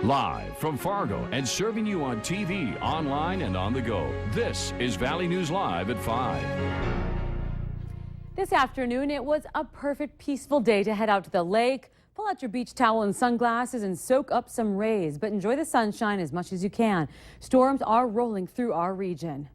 Live from Fargo and serving you on TV, online, and on the go. This is Valley News Live at 5. This afternoon, it was a perfect, peaceful day to head out to the lake, pull out your beach towel and sunglasses and soak up some rays, but enjoy the sunshine as much as you can. Storms are rolling through our region.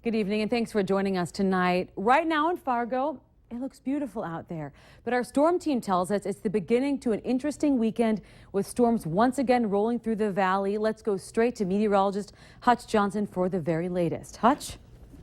Good evening and thanks for joining us tonight. Right now in Fargo, it looks beautiful out there, but our storm team tells us it's the beginning to an interesting weekend with storms once again rolling through the valley. Let's go straight to meteorologist Hutch Johnson for the very latest. Hutch?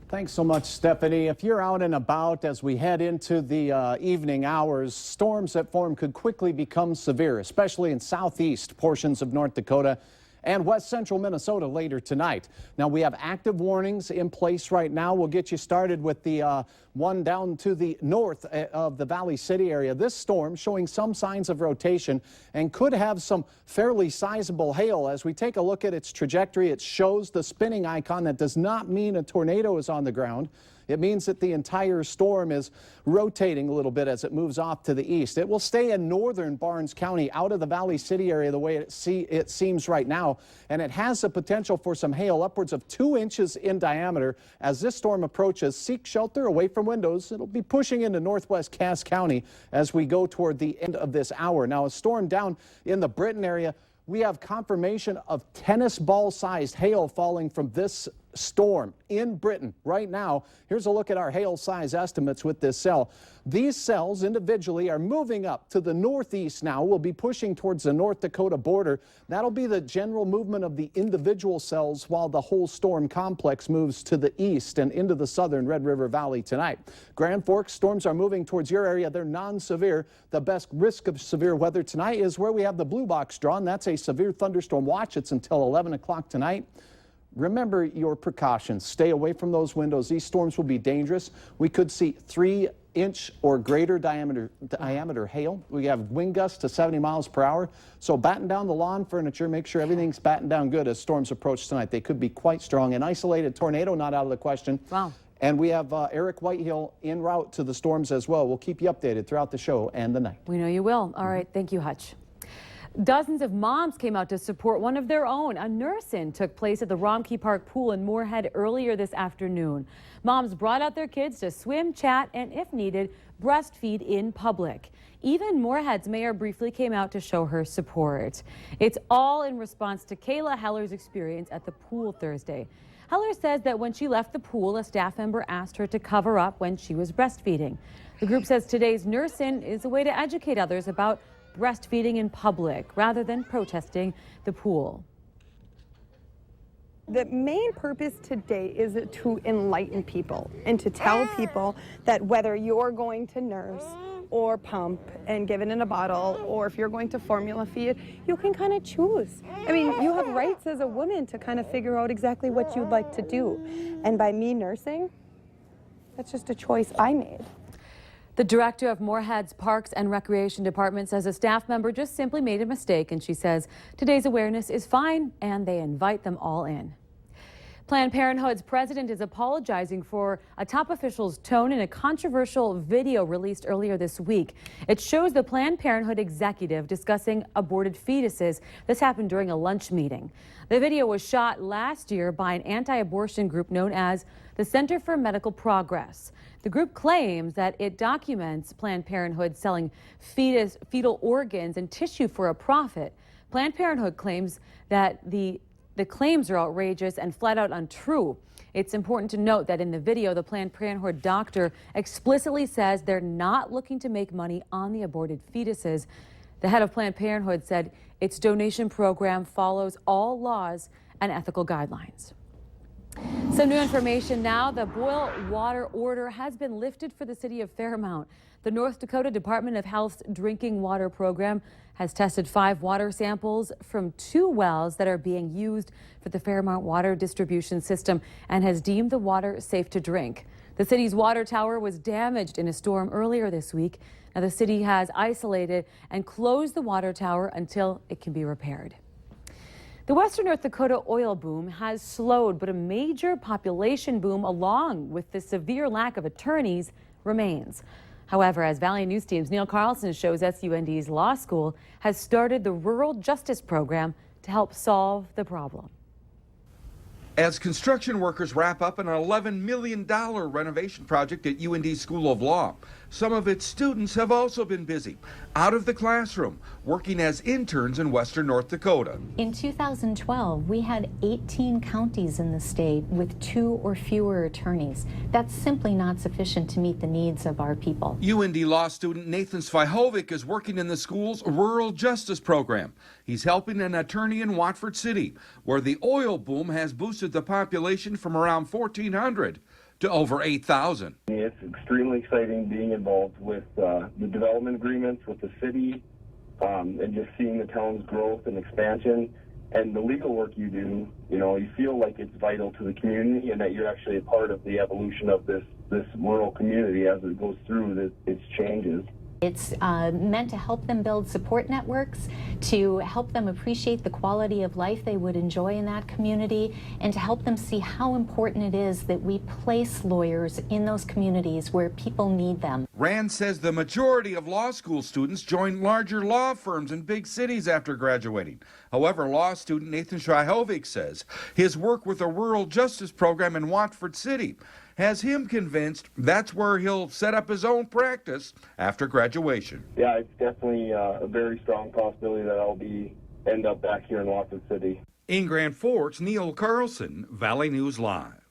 Thanks so much, Stephanie. If you're out and about as we head into the evening hours, storms that form could quickly become severe, especially in southeast portions of North Dakota and west central Minnesota later tonight. Now, we have active warnings in place right now. We'll get you started with the one down to the north of the Valley City area. This storm showing some signs of rotation and could have some fairly sizable hail. As we take a look at its trajectory, it shows the spinning icon. That does not mean a tornado is on the ground. It means that the entire storm is rotating a little bit as it moves off to the east. It will stay in northern Barnes County, out of the Valley City area the way it seems right now, and it has the potential for some hail upwards of 2 inches in diameter. As this storm approaches, seek shelter away from windows. It'll be pushing into northwest Cass County as we go toward the end of this hour. Now, a storm down in the Britton area, we have confirmation of tennis ball sized hail falling from this storm in Britton right now. Here's a look at our hail size estimates with this cell. These cells individually are moving up to the northeast now. We'll be pushing towards the North Dakota border. That'll be the general movement of the individual cells while the whole storm complex moves to the east and into the southern Red River Valley tonight. Grand Forks storms are moving towards your area. They're non-severe. The best risk of severe weather tonight is where we have the blue box drawn. That's a severe thunderstorm watch. It's until 11 o'clock tonight. Remember your precautions. Stay away from those windows. These storms will be dangerous. We could see 3-inch or greater diameter hail. We have wind gusts to 70 miles per hour. So batten down the lawn furniture. Make sure everything's battened down good as storms approach tonight. They could be quite strong. An isolated tornado not out of the question. Wow. And we have Eric Whitehill en route to the storms as well. We'll keep you updated throughout the show and the night. We know you will. All right. Thank you, Hutch. Dozens of moms came out to support one of their own. A nurse-in took place at the Romkey Park pool in Moorhead earlier this afternoon. Moms brought out their kids to swim, chat, and if needed, breastfeed in public. Even Moorhead's mayor briefly came out to show her support. It's all in response to Kayla Heller's experience at the pool Thursday. Heller says that when she left the pool, a staff member asked her to cover up when she was breastfeeding. The group says today's nurse-in is a way to educate others about breastfeeding in public rather than protesting the pool. The main purpose today is to enlighten people and to tell people that whether you're going to nurse or pump and give it in a bottle, or if you're going to formula feed, you can kind of choose. I mean, you have rights as a woman to kind of figure out exactly what you'd like to do. And by me nursing, that's just a choice I made. The director of Moorhead's Parks and Recreation Department says a staff member just simply made a mistake, and she says today's awareness is fine and they invite them all in. Planned Parenthood's president is apologizing for a top official's tone in a controversial video released earlier this week. It shows the Planned Parenthood executive discussing aborted fetuses. This happened during a lunch meeting. The video was shot last year by an anti-abortion group known as the Center for Medical Progress. The group claims that it documents Planned Parenthood selling fetal organs and tissue for a profit. Planned Parenthood claims that the claims are outrageous and flat out untrue. It's important to note that in the video, the Planned Parenthood doctor explicitly says they're not looking to make money on the aborted fetuses. The head of Planned Parenthood said its donation program follows all laws and ethical guidelines. Some new information now. The boil water order has been lifted for the city of Fairmount. The North Dakota Department of Health's drinking water program has tested 5 water samples from 2 wells that are being used for the Fairmount water distribution system and has deemed the water safe to drink. The city's water tower was damaged in a storm earlier this week. Now the city has isolated and closed the water tower until it can be repaired. The Western North Dakota oil boom has slowed, but a major population boom along with the severe lack of attorneys remains. However, as Valley News Team's Neil Carlson shows, SUND's law school has started the Rural Justice Program to help solve the problem. As construction workers wrap up an $11 million renovation project at UND School of Law, some of its students have also been busy, out of the classroom, working as interns in western North Dakota. In 2012, we had 18 counties in the state with 2 or fewer attorneys. That's simply not sufficient to meet the needs of our people. UND law student Nathan Svihovic is working in the school's rural justice program. He's helping an attorney in Watford City, where the oil boom has boosted the population from around 1,400 to over 8,000. It's extremely exciting being involved with the development agreements with the city and just seeing the town's growth and expansion. And the legal work you do, you feel like it's vital to the community and that you're actually a part of the evolution of this rural community as it goes through its changes. It's meant to help them build support networks, to help them appreciate the quality of life they would enjoy in that community, and to help them see how important it is that we place lawyers in those communities where people need them. Rand says the majority of law school students join larger law firms in big cities after graduating. However, law student Nathan Svihovic says his work with a rural justice program in Watford City has him convinced that's where he'll set up his own practice after graduation. Yeah, it's definitely a very strong possibility that I'll end up back here in Watford City. In Grand Forks, Neil Carlson, Valley News Live.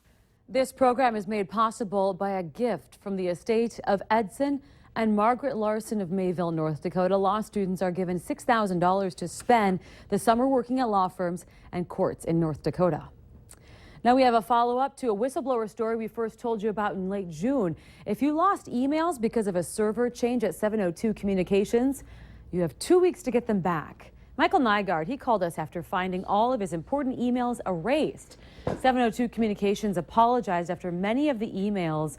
This program is made possible by a gift from the estate of Edson and Margaret Larson of Mayville, North Dakota. Law students are given $6,000 to spend the summer working at law firms and courts in North Dakota. Now we have a follow-up to a whistleblower story we first told you about in late June. If you lost emails because of a server change at 702 Communications, you have 2 weeks to get them back. Michael Nygaard, he called us after finding all of his important emails erased. 702 Communications apologized after many of the emails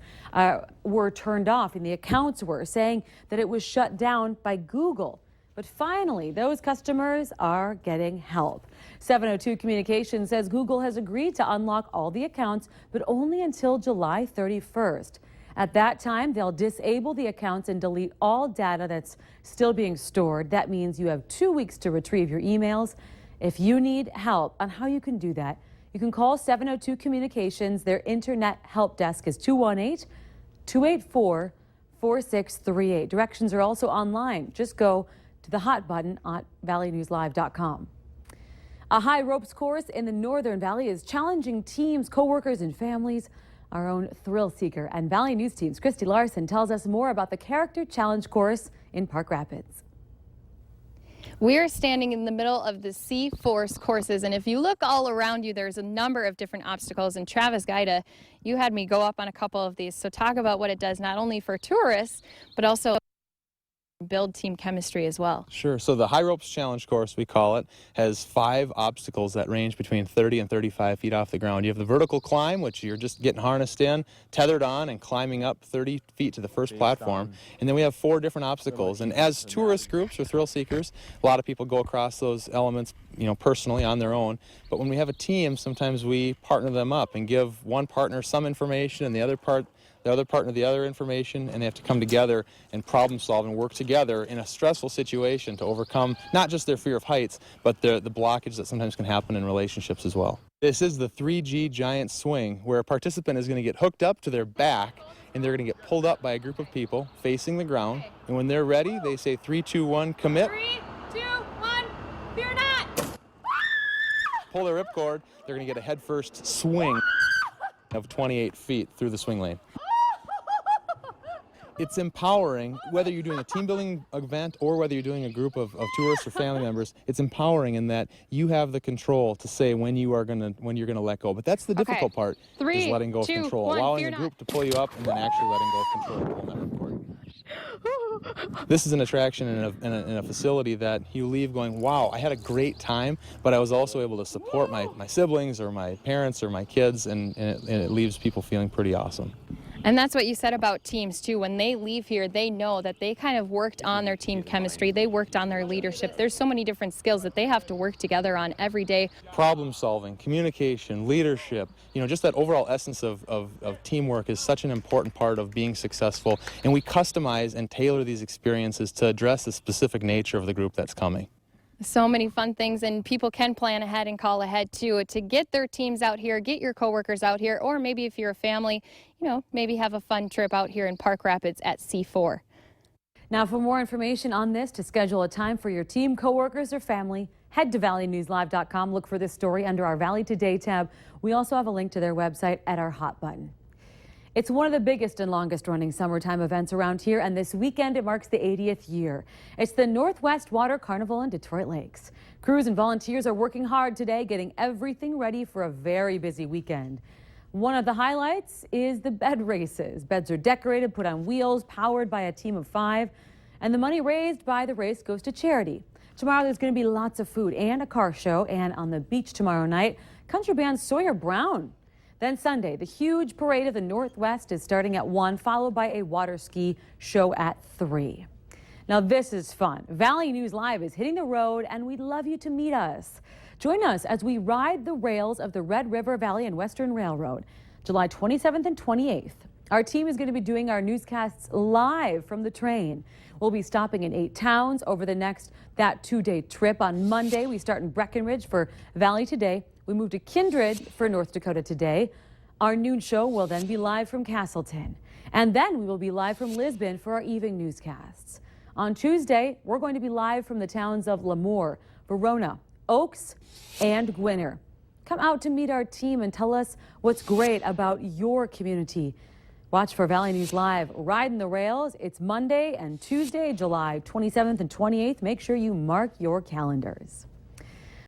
were turned off and the accounts were, saying that it was shut down by Google. But finally, those customers are getting help. 702 Communications says Google has agreed to unlock all the accounts, but only until July 31st. At that time, they'll disable the accounts and delete all data that's still being stored. That means you have 2 weeks to retrieve your emails. If you need help on how you can do that, you can call 702 Communications. Their internet help desk is 218-284-4638. Directions are also online. Just go to the hot button at valleynewslive.com. A high ropes course in the Northern Valley is challenging teams, coworkers, and families. Our own thrill seeker and Valley News Team's Christy Larson tells us more about the Character Challenge course in Park Rapids. We are standing in the middle of the C-Force courses, and if you look all around you, there's a number of different obstacles. And Travis Gaida, you had me go up on a couple of these. So talk about what it does not only for tourists, but also build team chemistry as well. Sure. So the High Ropes Challenge course, we call it, has 5 obstacles that range between 30 and 35 feet off the ground. You have the vertical climb, which you're just getting harnessed in, tethered on, and climbing up 30 feet to the first platform. And then we have 4 different obstacles. And as tourist groups or thrill seekers, a lot of people go across those elements, personally on their own. But when we have a team, sometimes we partner them up and give one partner some information and the other partner the other information, and they have to come together and problem solve and work together in a stressful situation to overcome not just their fear of heights, but the blockage that sometimes can happen in relationships as well. This is the 3G giant swing, where a participant is going to get hooked up to their back, and they're going to get pulled up by a group of people facing the ground. And when they're ready, they say 3, 2, 1, commit. 3, 2, 1, fear not! Pull their ripcord, they're going to get a head-first swing of 28 feet through the swing lane. It's empowering, whether you're doing a team building event or whether you're doing a group of tourists or family members. It's empowering in that you have the control to say when you're gonna let go. But that's the difficult part, 3, is letting go 2, of control, 1, allowing the group to pull you up and then actually letting go of control and pulling that ripcord. This is an attraction in a facility that you leave going, wow, I had a great time, but I was also able to support my siblings or my parents or my kids, and it leaves people feeling pretty awesome. And that's what you said about teams too. When they leave here, they know that they kind of worked on their team chemistry. They worked on their leadership. There's so many different skills that they have to work together on every day. Problem solving, communication, leadership, just that overall essence of teamwork is such an important part of being successful. And we customize and tailor these experiences to address the specific nature of the group that's coming. So many fun things, and people can plan ahead and call ahead too to get their teams out here, get your coworkers out here, or maybe if you're a family, maybe have a fun trip out here in Park Rapids at C4. Now, for more information on this, to schedule a time for your team, coworkers, or family, head to valleynewslive.com. Look for this story under our Valley Today tab. We also have a link to their website at our hot button. It's one of the biggest and longest running summertime events around here, and this weekend it marks the 80th year. It's the Northwest Water Carnival in Detroit Lakes. Crews and volunteers are working hard today, getting everything ready for a very busy weekend. One of the highlights is the bed races. Beds are decorated, put on wheels, powered by a team of 5, and the money raised by the race goes to charity. Tomorrow there's going to be lots of food and a car show, and on the beach tomorrow night, country band Sawyer Brown. Then Sunday, the huge parade of the Northwest is starting at 1, followed by a water ski show at 3. Now this is fun. Valley News Live is hitting the road, and we'd love you to meet us. Join us as we ride the rails of the Red River Valley and Western Railroad, July 27th and 28th. Our team is going to be doing our newscasts live from the train. We'll be stopping in 8 towns over that 2-day trip. On Monday, we start in Breckenridge for Valley Today. We move to Kindred for North Dakota Today. Our noon show will then be live from Castleton. And then we will be live from Lisbon for our evening newscasts. On Tuesday, we're going to be live from the towns of Lemoore, Verona, Oaks, and Gwinner. Come out to meet our team and tell us what's great about your community. Watch for Valley News Live, Riding the Rails. It's Monday and Tuesday, July 27th and 28th. Make sure you mark your calendars.